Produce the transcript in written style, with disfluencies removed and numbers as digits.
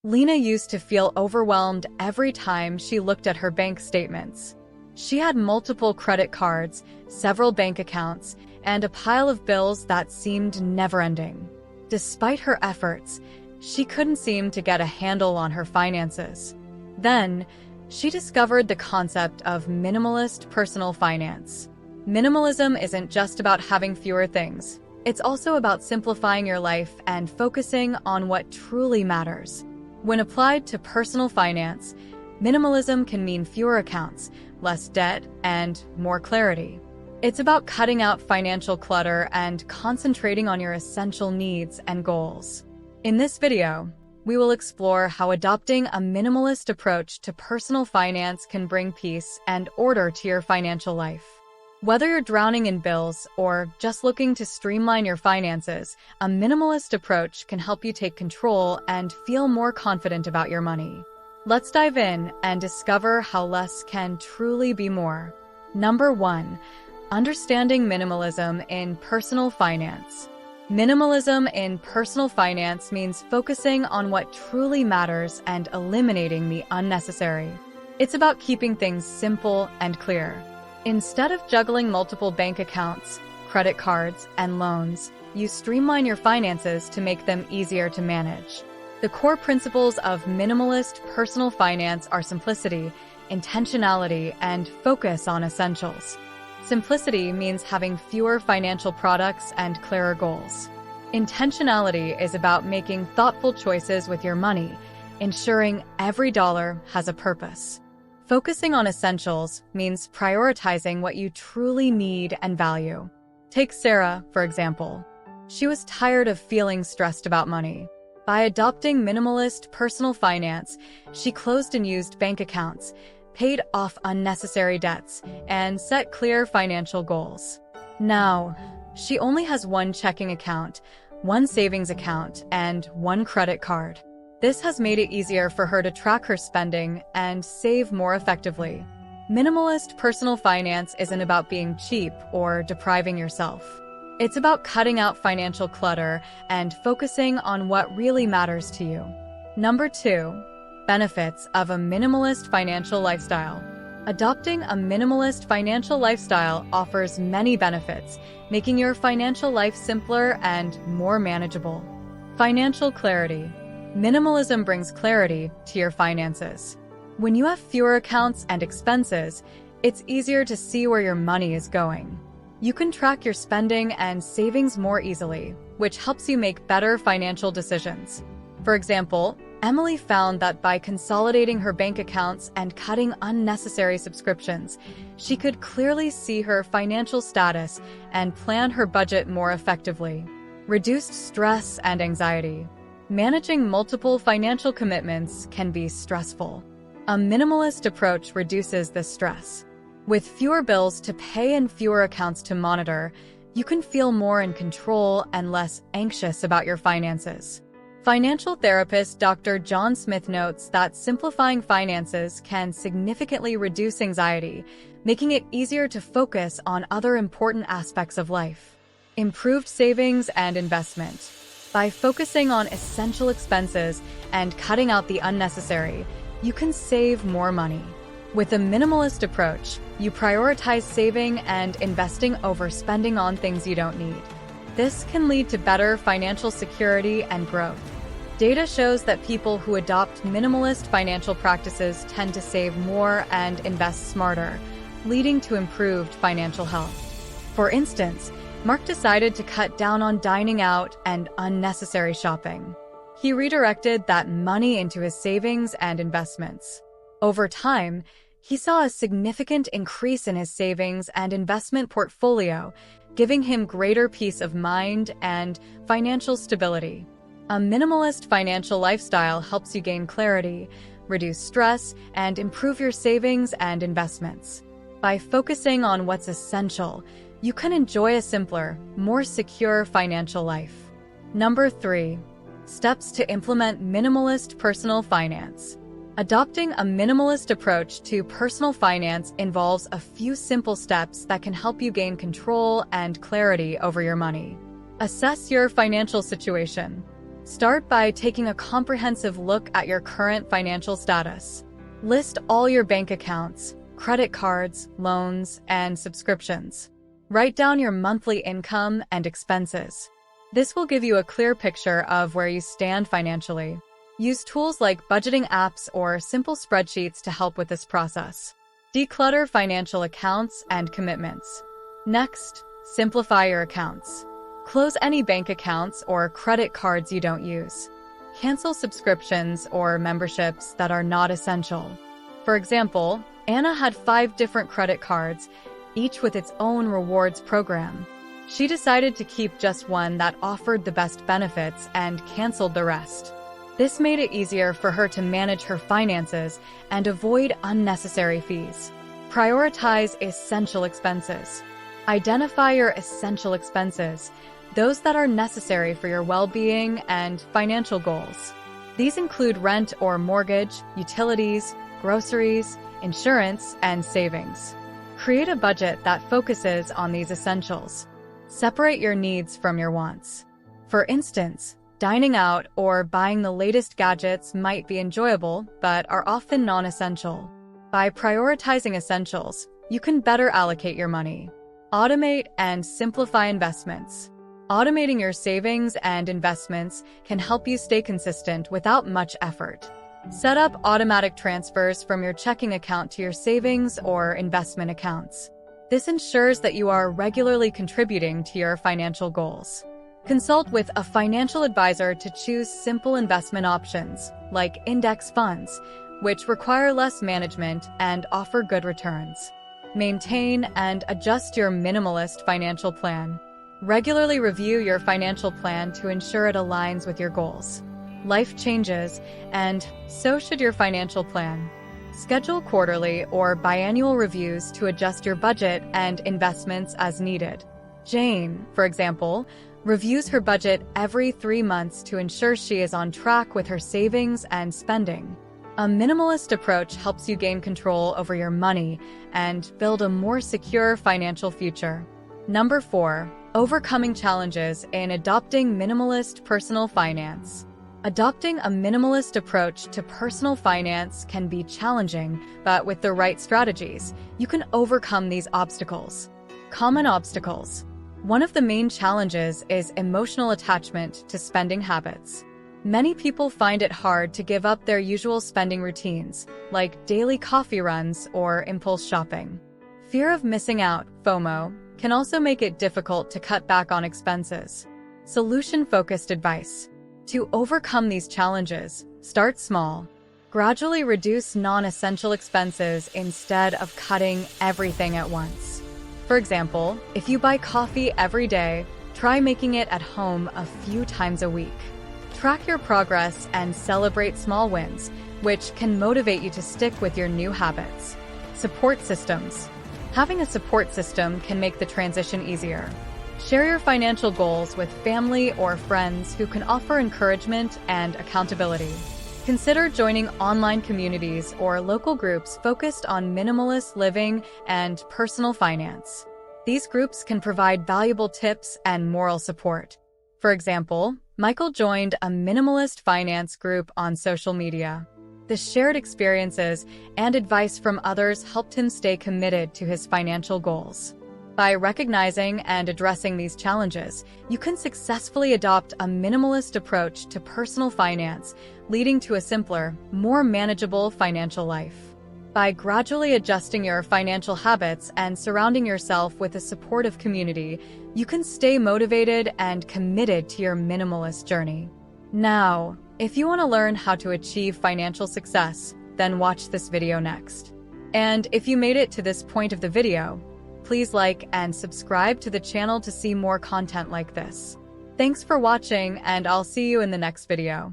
Lena used to feel overwhelmed every time she looked at her bank statements. She had multiple credit cards, several bank accounts, and a pile of bills that seemed never-ending. Despite her efforts, she couldn't seem to get a handle on her finances. Then, she discovered the concept of minimalist personal finance. Minimalism isn't just about having fewer things. It's also about simplifying your life and focusing on what truly matters. When applied to personal finance, minimalism can mean fewer accounts, less debt, and more clarity. It's about cutting out financial clutter and concentrating on your essential needs and goals. In this video, we will explore how adopting a minimalist approach to personal finance can bring peace and order to your financial life. Whether you're drowning in bills or just looking to streamline your finances, a minimalist approach can help you take control and feel more confident about your money. Let's dive in and discover how less can truly be more. Number 1. Understanding minimalism in personal finance. Minimalism in personal finance means focusing on what truly matters and eliminating the unnecessary. It's about keeping things simple and clear. Instead of juggling multiple bank accounts, credit cards, and loans, you streamline your finances to make them easier to manage. The core principles of minimalist personal finance are simplicity, intentionality, and focus on essentials. Simplicity means having fewer financial products and clearer goals. Intentionality is about making thoughtful choices with your money, ensuring every dollar has a purpose. Focusing on essentials means prioritizing what you truly need and value. Take Sarah, for example. She was tired of feeling stressed about money. By adopting minimalist personal finance, she closed and used bank accounts, paid off unnecessary debts, and set clear financial goals. Now, she only has one checking account, one savings account, and one credit card. This has made it easier for her to track her spending and save more effectively. Minimalist personal finance isn't about being cheap or depriving yourself. It's about cutting out financial clutter and focusing on what really matters to you. Number 2. Benefits of a minimalist financial lifestyle. Adopting a minimalist financial lifestyle offers many benefits, making your financial life simpler and more manageable. Financial clarity. Minimalism brings clarity to your finances. When you have fewer accounts and expenses, it's easier to see where your money is going. You can track your spending and savings more easily, which helps you make better financial decisions. For example, Emily found that by consolidating her bank accounts and cutting unnecessary subscriptions, she could clearly see her financial status and plan her budget more effectively. Reduced stress and anxiety. Managing multiple financial commitments can be stressful. A minimalist approach reduces this stress. With fewer bills to pay and fewer accounts to monitor, you can feel more in control and less anxious about your finances. Financial therapist Dr. John Smith notes that simplifying finances can significantly reduce anxiety, making it easier to focus on other important aspects of life. Improved savings and investment. By focusing on essential expenses and cutting out the unnecessary, you can save more money. With a minimalist approach, you prioritize saving and investing over spending on things you don't need. This can lead to better financial security and growth. Data shows that people who adopt minimalist financial practices tend to save more and invest smarter, leading to improved financial health. For instance, Mark decided to cut down on dining out and unnecessary shopping. He redirected that money into his savings and investments. Over time, he saw a significant increase in his savings and investment portfolio, giving him greater peace of mind and financial stability. A minimalist financial lifestyle helps you gain clarity, reduce stress, and improve your savings and investments. By focusing on what's essential, you can enjoy a simpler, more secure financial life. Number 3. Steps to implement minimalist personal finance. Adopting a minimalist approach to personal finance involves a few simple steps that can help you gain control and clarity over your money. Assess your financial situation. Start by taking a comprehensive look at your current financial status. List all your bank accounts, credit cards, loans, and subscriptions. Write down your monthly income and expenses. This will give you a clear picture of where you stand financially. Use tools like budgeting apps or simple spreadsheets to help with this process. Declutter financial accounts and commitments. Next, simplify your accounts. Close any bank accounts or credit cards you don't use. Cancel subscriptions or memberships that are not essential. For example, Anna had 5 different credit cards, each with its own rewards program. She decided to keep just one that offered the best benefits and canceled the rest. This made it easier for her to manage her finances and avoid unnecessary fees. Prioritize essential expenses. Identify your essential expenses, those that are necessary for your well-being and financial goals. These include rent or mortgage, utilities, groceries, insurance, and savings. Create a budget that focuses on these essentials. Separate your needs from your wants. For instance, dining out or buying the latest gadgets might be enjoyable, but are often non-essential. By prioritizing essentials, you can better allocate your money. Automate and simplify investments. Automating your savings and investments can help you stay consistent without much effort. Set up automatic transfers from your checking account to your savings or investment accounts. This ensures that you are regularly contributing to your financial goals. Consult with a financial advisor to choose simple investment options, like index funds, which require less management and offer good returns. Maintain and adjust your minimalist financial plan. Regularly review your financial plan to ensure it aligns with your goals. Life changes, and so should your financial plan. Schedule quarterly or biannual reviews to adjust your budget and investments as needed. Jane, for example, reviews her budget every 3 months to ensure she is on track with her savings and spending. A minimalist approach helps you gain control over your money and build a more secure financial future. Number 4. Overcoming challenges in adopting minimalist personal finance. Adopting a minimalist approach to personal finance can be challenging, but with the right strategies, you can overcome these obstacles. Common obstacles. One of the main challenges is emotional attachment to spending habits. Many people find it hard to give up their usual spending routines, like daily coffee runs or impulse shopping. Fear of missing out, FOMO, can also make it difficult to cut back on expenses. Solution-focused advice. To overcome these challenges, start small. Gradually reduce non-essential expenses instead of cutting everything at once. For example, if you buy coffee every day, try making it at home a few times a week. Track your progress and celebrate small wins, which can motivate you to stick with your new habits. Support systems. Having a support system can make the transition easier. Share your financial goals with family or friends who can offer encouragement and accountability. Consider joining online communities or local groups focused on minimalist living and personal finance. These groups can provide valuable tips and moral support. For example, Michael joined a minimalist finance group on social media. The shared experiences and advice from others helped him stay committed to his financial goals. By recognizing and addressing these challenges, you can successfully adopt a minimalist approach to personal finance, leading to a simpler, more manageable financial life. By gradually adjusting your financial habits and surrounding yourself with a supportive community, you can stay motivated and committed to your minimalist journey. Now, if you want to learn how to achieve financial success, then watch this video next. And if you made it to this point of the video, please like and subscribe to the channel to see more content like this. Thanks for watching, and I'll see you in the next video.